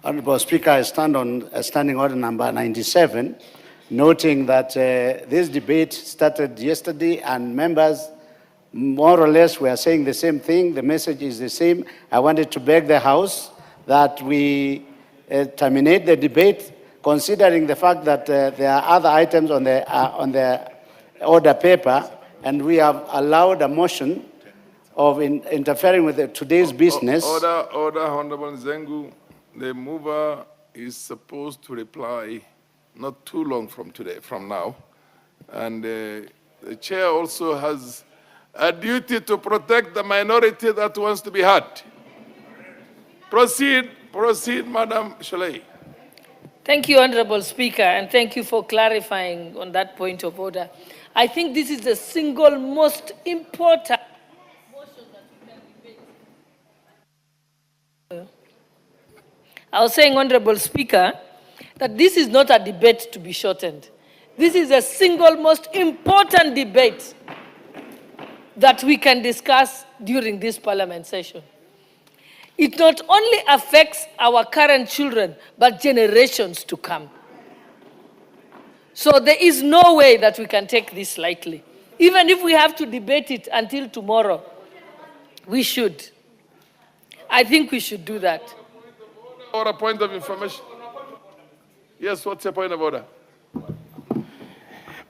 Honorable Speaker, I stand on Standing Order number 97, noting that this debate started yesterday and members more or less were saying the same thing. The message is the same. I wanted to beg the House that we terminate the debate, considering the fact that there are other items on the order paper, and we have allowed a motion of interfering with today's business. Order, Honorable Zengu. The mover is supposed to reply not too long from now. And the chair also has a duty to protect the minority that wants to be heard. Proceed, Madam Sholei. Thank you, Honorable Speaker, and thank you for clarifying on that point of order. I think this is the single most important motion that we can debate. I was saying, Honorable Speaker, that this is not a debate to be shortened. This is the single most important debate that we can discuss during this parliament session. It not only affects our current children, but generations to come. So there is no way that we can take this lightly. Even if we have to debate it until tomorrow, we should. I think we should do that. Or a point of information. Yes, what's your point of order?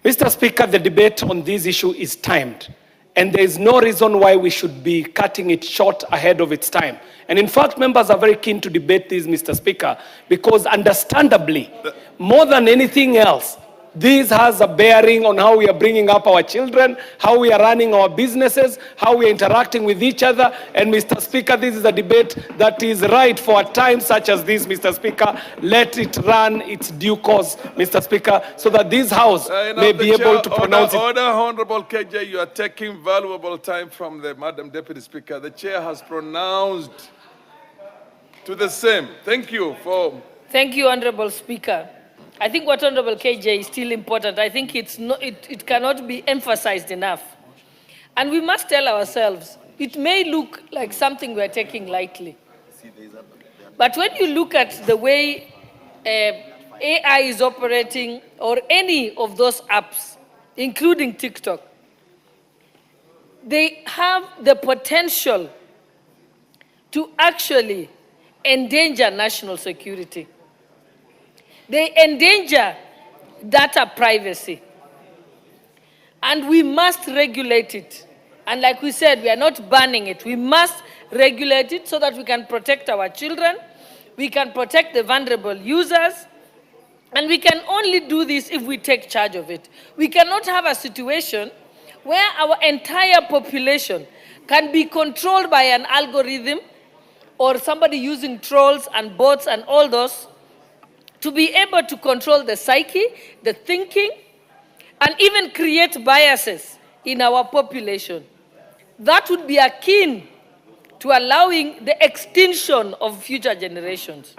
Mr. Speaker, the debate on this issue is timed, and there is no reason why we should be cutting it short ahead of its time. And in fact, members are very keen to debate this, Mr. Speaker, because understandably, more than anything else, this has a bearing on how we are bringing up our children, how we are running our businesses, how we are interacting with each other. And Mr. Speaker, this is a debate that is right for a time such as this, Mr. Speaker. Let it run its due course, Mr. Speaker, so that this House may be able to pronounce it. Order, Honorable KJ, you are taking valuable time from the Madam Deputy Speaker. The chair has pronounced to the same. Thank you for... Thank you, Honorable Speaker. I think what Honorable KJ is still important. I think it cannot be emphasized enough. And we must tell ourselves, it may look like something we're taking lightly. But when you look at the way AI is operating, or any of those apps, including TikTok, they have the potential to actually endanger national security. They endanger data privacy. And we must regulate it. And like we said, we are not banning it. We must regulate it so that we can protect our children, we can protect the vulnerable users, and we can only do this if we take charge of it. We cannot have a situation where our entire population can be controlled by an algorithm or somebody using trolls and bots and all those to be able to control the psyche, the thinking, and even create biases in our population. That would be akin to allowing the extinction of future generations.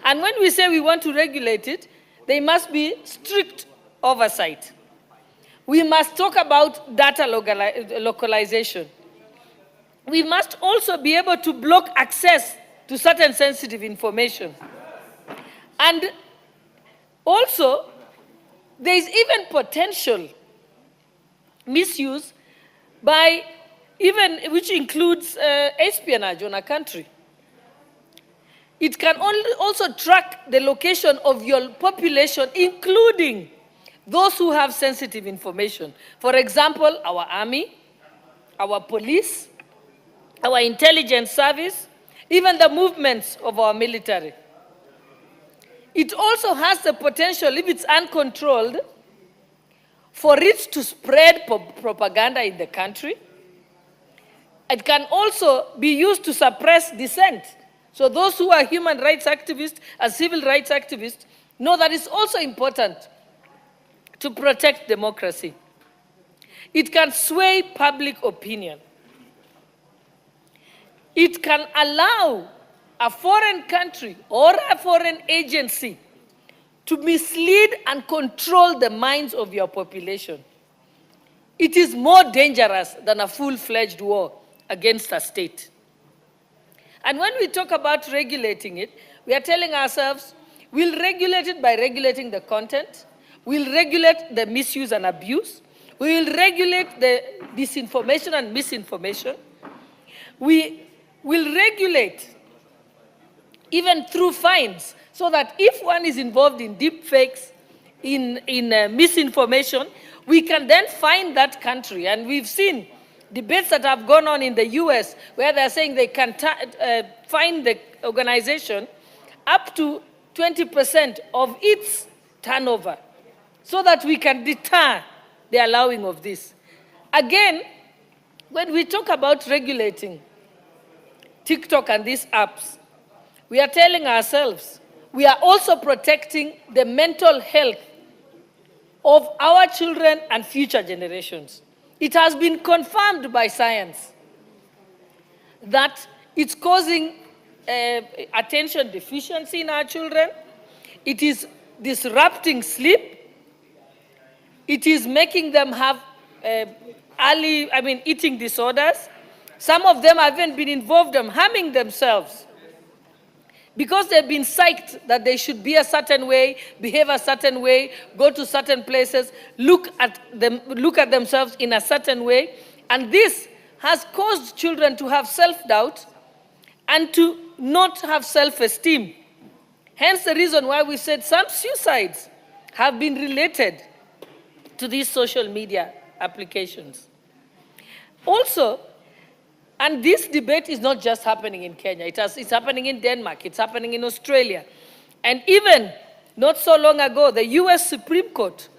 And when we say we want to regulate it, there must be strict oversight. We must talk about data localization. We must also be able to block access to certain sensitive information. And also, there is even potential misuse by which includes espionage on a country. It can also track the location of your population, including those who have sensitive information. For example, our army, our police, our intelligence service, even the movements of our military. It also has the potential, if it's uncontrolled, for it to spread propaganda in the country. It can also be used to suppress dissent. So those who are human rights activists and civil rights activists know that it's also important to protect democracy. It can sway public opinion. It can allow a foreign country or a foreign agency to mislead and control the minds of your population. It is more dangerous than a full-fledged war against a state. And when we talk about regulating it, we are telling ourselves, we'll regulate it by regulating the content, we'll regulate the misuse and abuse, we will regulate the disinformation and misinformation, we will regulate even through fines, so that if one is involved in deep fakes, in misinformation, we can then fine that country. And we've seen debates that have gone on in the US where they're saying they can fine the organization up to 20% of its turnover, so that we can deter the allowing of this. Again, when we talk about regulating TikTok and these apps, we are telling ourselves we are also protecting the mental health of our children and future generations. It has been confirmed by science that it's causing attention deficiency in our children. It is disrupting sleep. It is making them have eating disorders. Some of them have even been involved in harming themselves because they've been psyched that they should be a certain way, behave a certain way, go to certain places, look at themselves in a certain way. And this has caused children to have self-doubt and to not have self-esteem. Hence the reason why we said some suicides have been related to these social media applications. Also, and this debate is not just happening in Kenya. It's happening in Denmark. It's happening in Australia. And even not so long ago, the US Supreme Court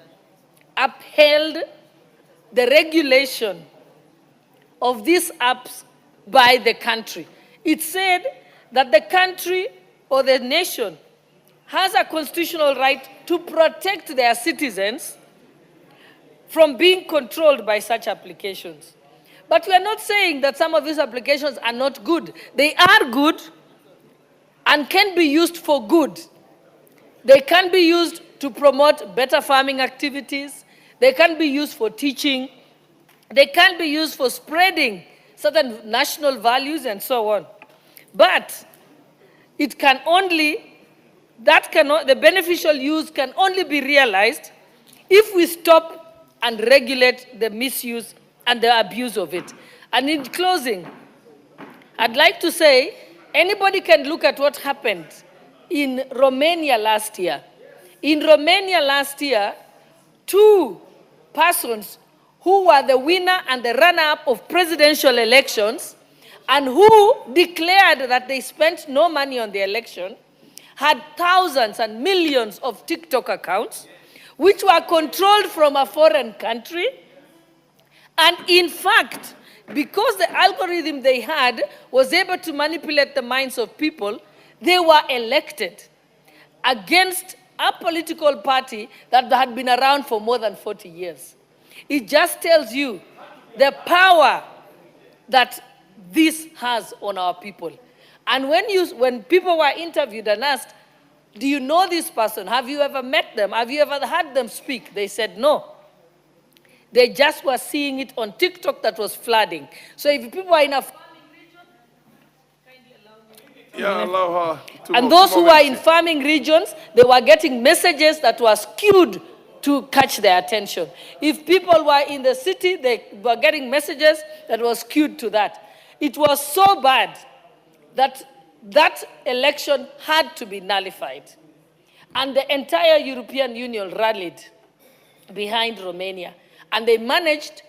upheld the regulation of these apps by the country. It said that the country or the nation has a constitutional right to protect their citizens from being controlled by such applications. But we are not saying that some of these applications are not good. They are good and can be used for good. They can be used to promote better farming activities. They can be used for teaching. They can be used for spreading certain national values and so on. But it can only, the beneficial use can only be realized if we stop and regulate the misuse and the abuse of it. And in closing, I'd like to say, anybody can look at what happened in Romania last year. In Romania last year, 2 persons who were the winner and the runner-up of presidential elections and who declared that they spent no money on the election, had thousands and millions of TikTok accounts, which were controlled from a foreign country. And in fact, because the algorithm they had was able to manipulate the minds of people, they were elected against a political party that had been around for more than 40 years. It just tells you the power that this has on our people. And when people were interviewed and asked, do you know this person? Have you ever met them? Have you ever heard them speak? They said no. They just were seeing it on TikTok that was flooding. So if people are in a farming region, kindly allow me. Allow her to. And those who are in farming regions, they were getting messages that were skewed to catch their attention. If people were in the city, they were getting messages that were skewed to that. It was so bad that that election had to be nullified. And the entire European Union rallied behind Romania. And they managed,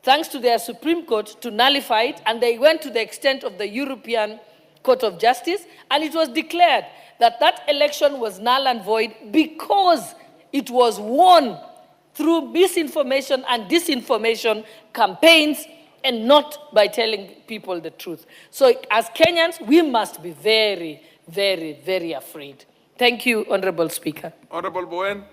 thanks to their Supreme Court, to nullify it. And they went to the extent of the European Court of Justice. And it was declared that that election was null and void because it was won through misinformation and disinformation campaigns and not by telling people the truth. So as Kenyans, we must be very, very, very afraid. Thank you, Honorable Speaker. Honorable Bowen.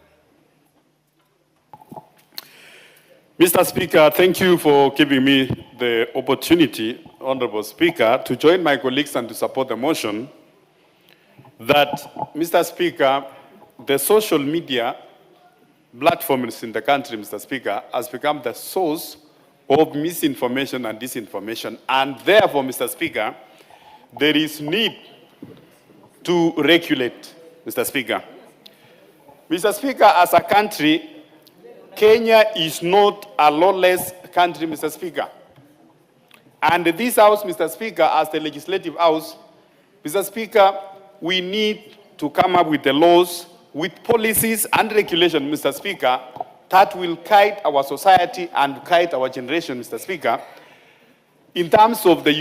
Mr. Speaker, thank you for giving me the opportunity, Honorable Speaker, to join my colleagues and to support the motion that, Mr. Speaker, the social media platforms in the country, Mr. Speaker, has become the source of misinformation and disinformation. And therefore, Mr. Speaker, there is need to regulate, Mr. Speaker. Mr. Speaker, as a country, Kenya is not a lawless country, Mr. Speaker. And this House, Mr. Speaker, as the legislative House, Mr. Speaker, we need to come up with the laws, with policies and regulations, Mr. Speaker, that will guide our society and guide our generation, Mr. Speaker, in terms of the